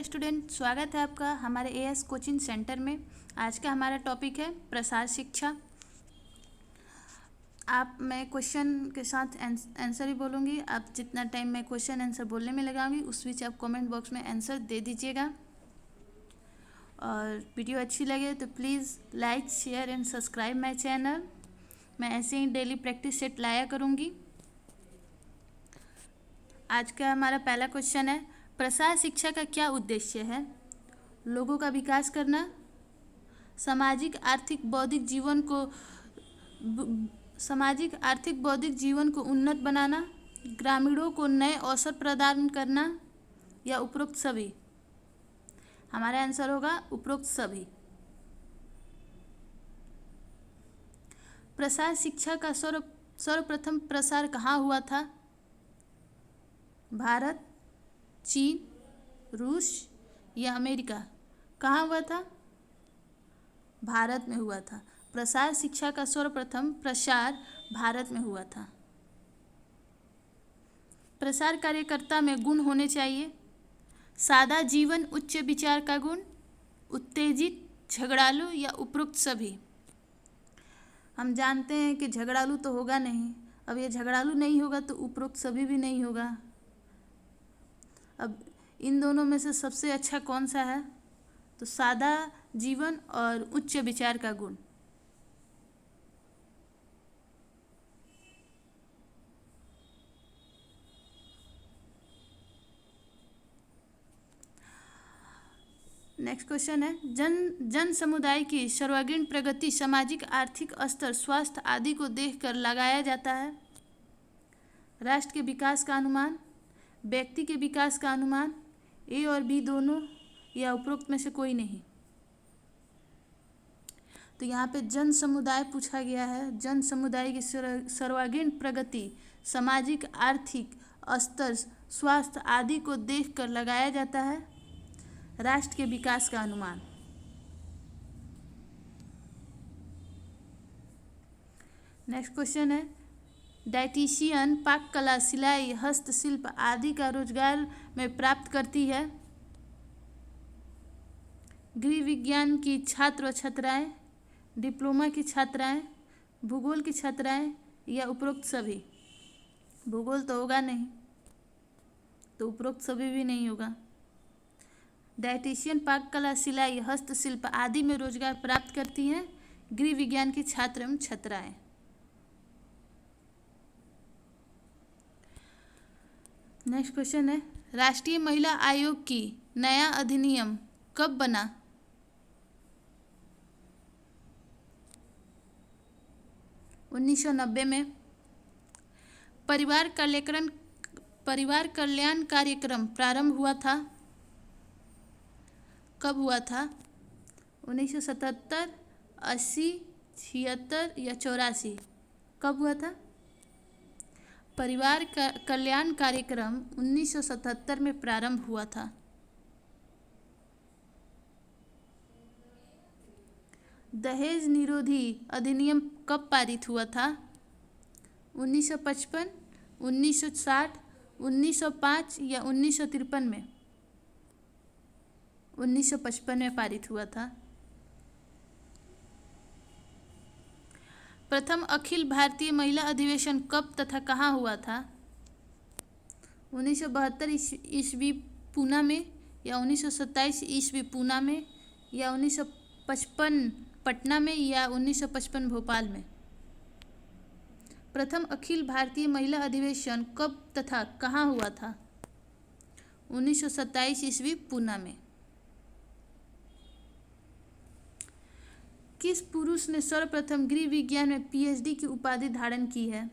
Student, स्वागत है आपका हमारे एएस कोचिंग सेंटर में। आज का हमारा टॉपिक है प्रसार शिक्षा। मैं क्वेश्चन के साथ आंसर ही बोलूँगी। आप जितना टाइम मैं क्वेश्चन आंसर बोलने में लगाऊंगी उस बीच आप कमेंट बॉक्स में आंसर दे दीजिएगा। और वीडियो अच्छी लगे तो please like share and subscribe my channel. मैं ऐसे ही डेली प्रैक्टिस सेट लाया करूँगी। आज का हमारा पहला क्वेश्चन है, प्रसार शिक्षा का क्या उद्देश्य है? लोगों का विकास करना, सामाजिक आर्थिक बौद्धिक जीवन को उन्नत बनाना, ग्रामीणों को नए अवसर प्रदान करना या उपरोक्त सभी। हमारा आंसर होगा उपरोक्त सभी। प्रसार शिक्षा का सर्वप्रथम प्रसार कहाँ हुआ था? भारत, चीन, रूस या अमेरिका? कहाँ हुआ था? भारत में हुआ था। प्रसार शिक्षा का सर्वप्रथम प्रसार भारत में हुआ था। प्रसार कार्यकर्ता में गुण होने चाहिए: सादा जीवन, उच्च विचार का गुण, उत्तेजित, झगड़ालू या उपरोक्त सभी। हम जानते हैं कि झगड़ालू तो होगा नहीं। अब ये झगड़ालू नहीं होगा तो उपरोक्त सभी भी नहीं होगा। अब इन दोनों में से सबसे अच्छा कौन सा है? तो सादा जीवन और उच्च विचार का गुण। नेक्स्ट क्वेश्चन है, जन समुदाय की सर्वांगीण प्रगति सामाजिक आर्थिक स्तर स्वास्थ्य आदि को देखकर लगाया जाता है। राष्ट्र के विकास का अनुमान, व्यक्ति के विकास का अनुमान, ए और बी दोनों या उपरोक्त में से कोई नहीं। तो यहाँ पे जन समुदाय पूछा गया है। जन समुदाय की सर्वांगीण प्रगति सामाजिक आर्थिक स्तर स्वास्थ्य आदि को देखकर लगाया जाता है। राष्ट्र के विकास का अनुमान। नेक्स्ट क्वेश्चन है, डायटीशियन पाक कला, सिलाई, हस्तशिल्प आदि का रोजगार में प्राप्त करती है। गृह विज्ञान की छात्र व छात्राएं, डिप्लोमा की छात्राएं, भूगोल की छात्राएं या उपरोक्त सभी। भूगोल तो होगा नहीं तो उपरोक्त सभी भी नहीं होगा। डायटीशियन पाक कला, सिलाई, हस्तशिल्प आदि में रोजगार प्राप्त करती हैं गृह विज्ञान के छात्र एवं छात्राएं। नेक्स्ट क्वेश्चन है, राष्ट्रीय महिला आयोग की नया अधिनियम कब बना? उन्नीस सौ 1990 में। परिवार कल्याण कार्यक्रम प्रारंभ हुआ था। कब हुआ था? 1977, 80, 76 या 84? कब हुआ था? परिवार कल्याण कार्यक्रम 1977 में प्रारंभ हुआ था। दहेज निरोधी अधिनियम कब पारित हुआ था? 1955, 1960, 1905 या 1953 में? 1955 में पारित हुआ था। प्रथम अखिल भारतीय महिला अधिवेशन कब तथा कहाँ हुआ था? 1972 ईस्वी पूना में या 1927 ईस्वी पूना में या 1955 पटना में या 1955 भोपाल में? प्रथम अखिल भारतीय महिला अधिवेशन कब तथा कहाँ हुआ था? 1927 ईस्वी पूना में। किस पुरुष ने सर्वप्रथम गृह विज्ञान में पीएचडी की उपाधि धारण की है?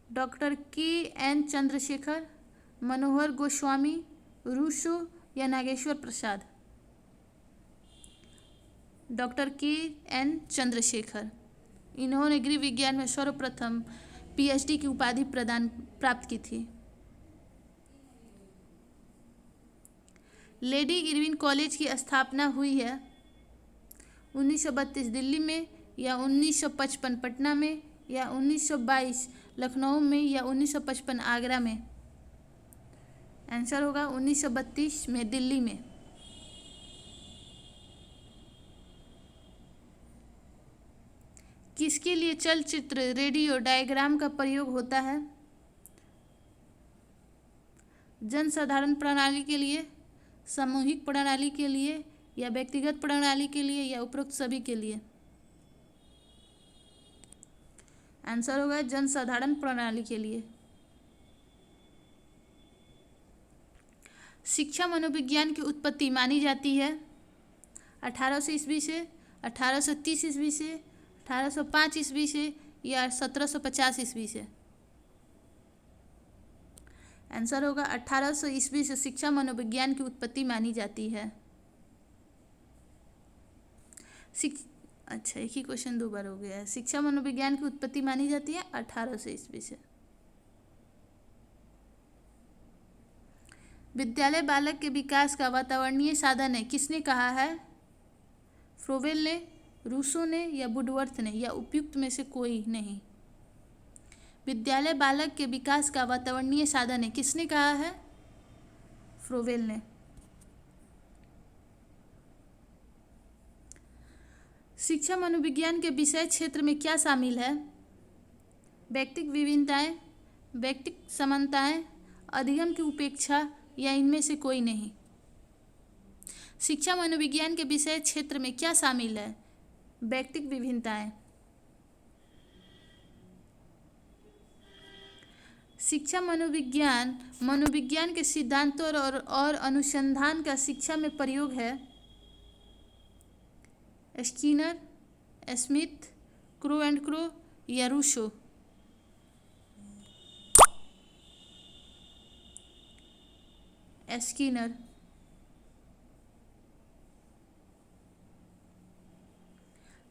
Doctor K N. Chandrashekhar, Manohar Goswami, Rousseau या नागेश्वर प्रसाद? Doctor K N. चंद्रशेखर। इन्होंने गृह विज्ञान में सर्वप्रथम पीएचडी की उपाधि प्राप्त की थी। लेडी इरविन कॉलेज की स्थापना हुई है 1932 दिल्ली में या 1955 पटना में या 1922 लखनऊ में या 1955 आगरा में? आंसर होगा 1932 में दिल्ली में। किसके लिए चलचित्र रेडियो डायग्राम का प्रयोग होता है? जनसाधारण प्रणाली के लिए, सामूहिक प्रणाली के लिए, या व्यक्तिगत प्रणाली के लिए, या उपरोक्त सभी के लिए? आंसर होगा जनसाधारण प्रणाली के लिए। शिक्षा मनोविज्ञान की उत्पत्ति मानी जाती है 1800 ईस्वी से, 1830 ईस्वी से, 1805 ईस्वी से, या 1750 ईस्वी से? आंसर होगा 1800 ईस्वी से शिक्षा मनोविज्ञान की उत्पत्ति मानी जाती है। अच्छा, एक ही क्वेश्चन दो बार हो गया है। शिक्षा मनोविज्ञान की उत्पत्ति मानी जाती है 1800 ईस्वी से। विद्यालय बालक के विकास का वातावरणीय साधन है, किसने कहा है? फ्रोवेल ने, रूसो ने, या वुडवर्थ ने, या उपयुक्त में से कोई नहीं? विद्यालय बालक के विकास का वातावरणीय साधन है, किसने कहा है? फ्रोवेल ने। शिक्षा मनोविज्ञान के विषय क्षेत्र में क्या शामिल है? व्यक्तिक विभिन्नताएं, व्यक्तिक समानताएं, अधिगम की उपेक्षा, या इनमें से कोई नहीं? शिक्षा मनोविज्ञान के विषय क्षेत्र में क्या शामिल है? व्यक्तिक विभिन्नताएं। शिक्षा मनोविज्ञान मनोविज्ञान के सिद्धांतों और अनुसंधान का शिक्षा में प्रयोग है। Skinner, Smith, crow and crow, या रूसो? स्किनर।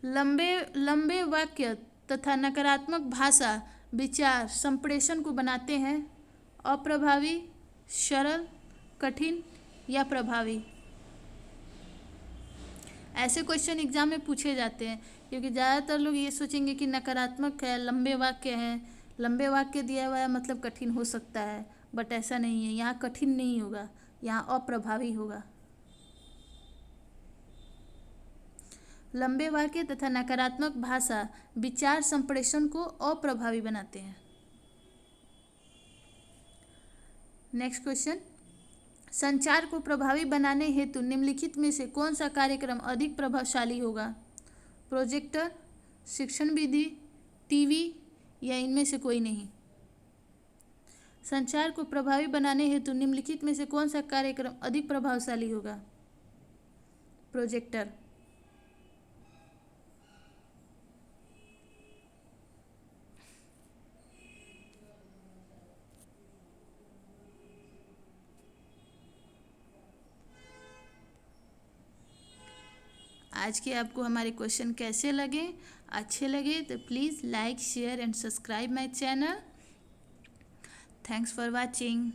लंबे वाक्य तथा नकारात्मक भाषा विचार संप्रेषण को बनाते हैं अप्रभावी, सरल, कठिन, या प्रभावी? ऐसे क्वेश्चन एग्जाम में पूछे जाते हैं, क्योंकि ज़्यादातर लोग ये सोचेंगे कि नकारात्मक है, लंबे वाक्य हैं, लंबे वाक्य दिया हुआ है मतलब कठिन हो सकता है, बट ऐसा नहीं है। यहाँ कठिन नहीं होगा, यहाँ अप्रभावी होगा। लंबे वाक्य तथा नकारात्मक भाषा विचार संप्रेषण को अप्रभावी बनाते हैं। नेक्स्ट क्वेश्चन, संचार को प्रभावी बनाने हेतु निम्नलिखित में से कौन सा कार्यक्रम अधिक प्रभावशाली होगा? प्रोजेक्टर, शिक्षण विधि, टीवी, या इनमें से कोई नहीं? संचार को प्रभावी बनाने हेतु निम्नलिखित में से कौन सा कार्यक्रम अधिक प्रभावशाली होगा? प्रोजेक्टर। आज के आपको हमारे क्वेश्चन कैसे लगे? अच्छे लगे तो please like, share and subscribe my channel. Thanks for watching.